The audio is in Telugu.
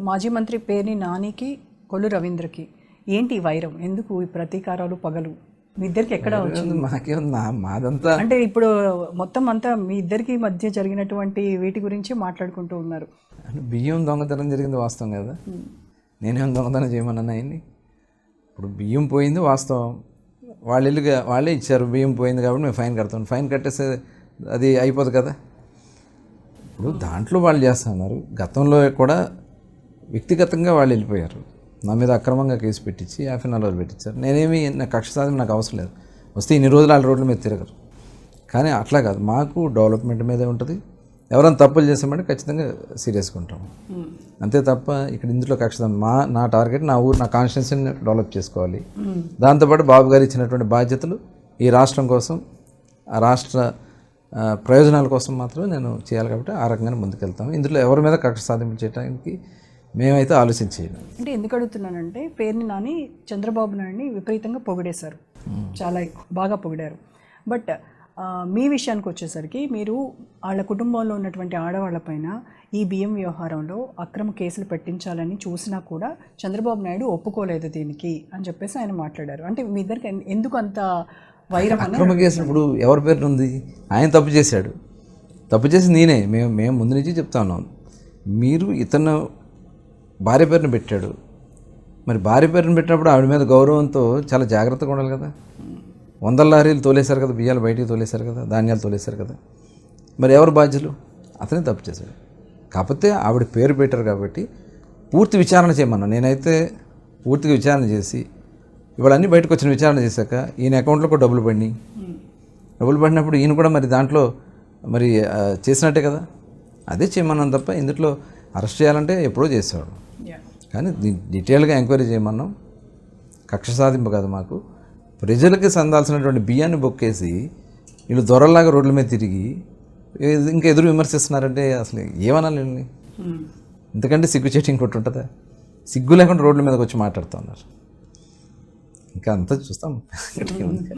మాజీ మంత్రి పేర్ని నానికి కొల్లు రవీంద్రకి ఏంటి ఈ వైరం? ఎందుకు ఈ ప్రతీకారాలు పగలు మీ ఇద్దరికి ఎక్కడ వచ్చింది? మాకేమన్నా మాదంతా అంటే ఇప్పుడు మొత్తం అంతా మీ ఇద్దరికి మధ్య జరిగినటువంటి వీటి గురించి మాట్లాడుకుంటూ ఉన్నారు. బియ్యం దొంగతనం జరిగింది వాస్తవం కదా, నేనేం దొంగతనం చేయమన్నా ఆయన్ని. ఇప్పుడు బియ్యం పోయింది వాస్తవం, వాళ్ళే ఇచ్చారు, బియ్యం పోయింది కాబట్టి మేము ఫైన్ కడతాం. ఫైన్ కట్టేస్తే అది అయిపోదు కదా. ఇప్పుడు దాంట్లో వాళ్ళు చేస్తున్నారు. గతంలో కూడా వ్యక్తిగతంగా వాళ్ళు వెళ్ళిపోయారు, నా మీద అక్రమంగా కేసు పెట్టించి 50 రోజులు పెట్టించారు. నేనేమి నా కక్ష సాధన నాకు అవసరం లేదు, వస్తే ఇన్ని రోజులు వాళ్ళ రోడ్ల మీద తిరగరు. కానీ అట్లా కాదు, మాకు డెవలప్మెంట్ మీదే ఉంటుంది. ఎవరైనా తప్పులు చేసామంటే ఖచ్చితంగా సీరియస్గా ఉంటాము, అంతే తప్ప ఇక్కడ ఇందులో కక్ష నా టార్గెట్ నా ఊరు, నా కాన్స్టిట్యున్సీని డెవలప్ చేసుకోవాలి. దాంతోపాటు బాబు గారు ఇచ్చినటువంటి బాధ్యతలు ఈ రాష్ట్రం కోసం, ఆ రాష్ట్ర ప్రయోజనాల కోసం మాత్రమే నేను చేయాలి. కాబట్టి ఆ రకంగానే ముందుకెళ్తాము. ఇందులో ఎవరి మీద కక్ష సాధింపు చేయడానికి మేమైతే ఆలోచించేది. అంటే ఎందుకు అడుగుతున్నానంటే, పేర్ని నాని చంద్రబాబు నాయుడిని విపరీతంగా పొగిడేశారు, చాలా బాగా పొగిడారు. బట్ మీ విషయానికి వచ్చేసరికి మీరు వాళ్ళ కుటుంబంలో ఉన్నటువంటి ఆడవాళ్ళపైన ఈ బియ్యం వ్యవహారంలో అక్రమ కేసులు పెట్టించాలని చూసినా కూడా చంద్రబాబు నాయుడు ఒప్పుకోలేదు దీనికి అని చెప్పేసి ఆయన మాట్లాడారు. అంటే మీ ఇద్దరికి ఎందుకు అంత వైరం? అక్రమ కేసులు ఇప్పుడు ఎవరి పేరు ఉంది? ఆయన తప్పు చేశాడు, తప్పు చేసి నేనే, మేము ముందు నుంచి చెప్తా ఉన్నాం. మీరు ఇతను భార్య పేరుని పెట్టాడు, మరి భార్య పేరుని పెట్టినప్పుడు ఆవిడ మీద గౌరవంతో చాలా జాగ్రత్తగా ఉండాలి కదా. 100 లారీలు తోలేశారు కదా, బియ్యాలు బయటికి తోలేశారు కదా, ధాన్యాలు తోలేశారు కదా, మరి ఎవరు బాధ్యులు? అతనే తప్పు చేశాడు. కాకపోతే ఆవిడ పేరు పెట్టారు కాబట్టి పూర్తి విచారణ చేయమన్నా. నేనైతే పూర్తిగా విచారణ చేసి ఇవాళ అన్నీ బయటకు వచ్చిన విచారణ చేశాక ఈయన అకౌంట్లో కూడా డబ్బులు పడినప్పుడు ఈయన కూడా మరి దాంట్లో మరి చేసినట్టే కదా, అదే చేయమన్నాను తప్ప ఇందులో అరెస్ట్ చేయాలంటే ఎప్పుడో చేసేవాడు. కానీ డీటెయిల్గా ఎంక్వైరీ చేయమన్నాం. కక్ష సాధింపు కాదు మాకు. ప్రజలకి సందాల్సినటువంటి బియ్యాన్ని బొక్కేసి వీళ్ళు దొరల్లాగా రోడ్ల మీద తిరిగి ఇంకా ఎదురు విమర్శిస్తున్నారంటే అసలు ఏమనాలి వీళ్ళని? ఎందుకంటే సిగ్గు చేటి ఇంకోటి ఉంటుందా? సిగ్గు లేకుండా రోడ్ల మీదకి వచ్చి మాట్లాడుతూ ఉన్నారు. ఇంకా అంతా చూస్తాం.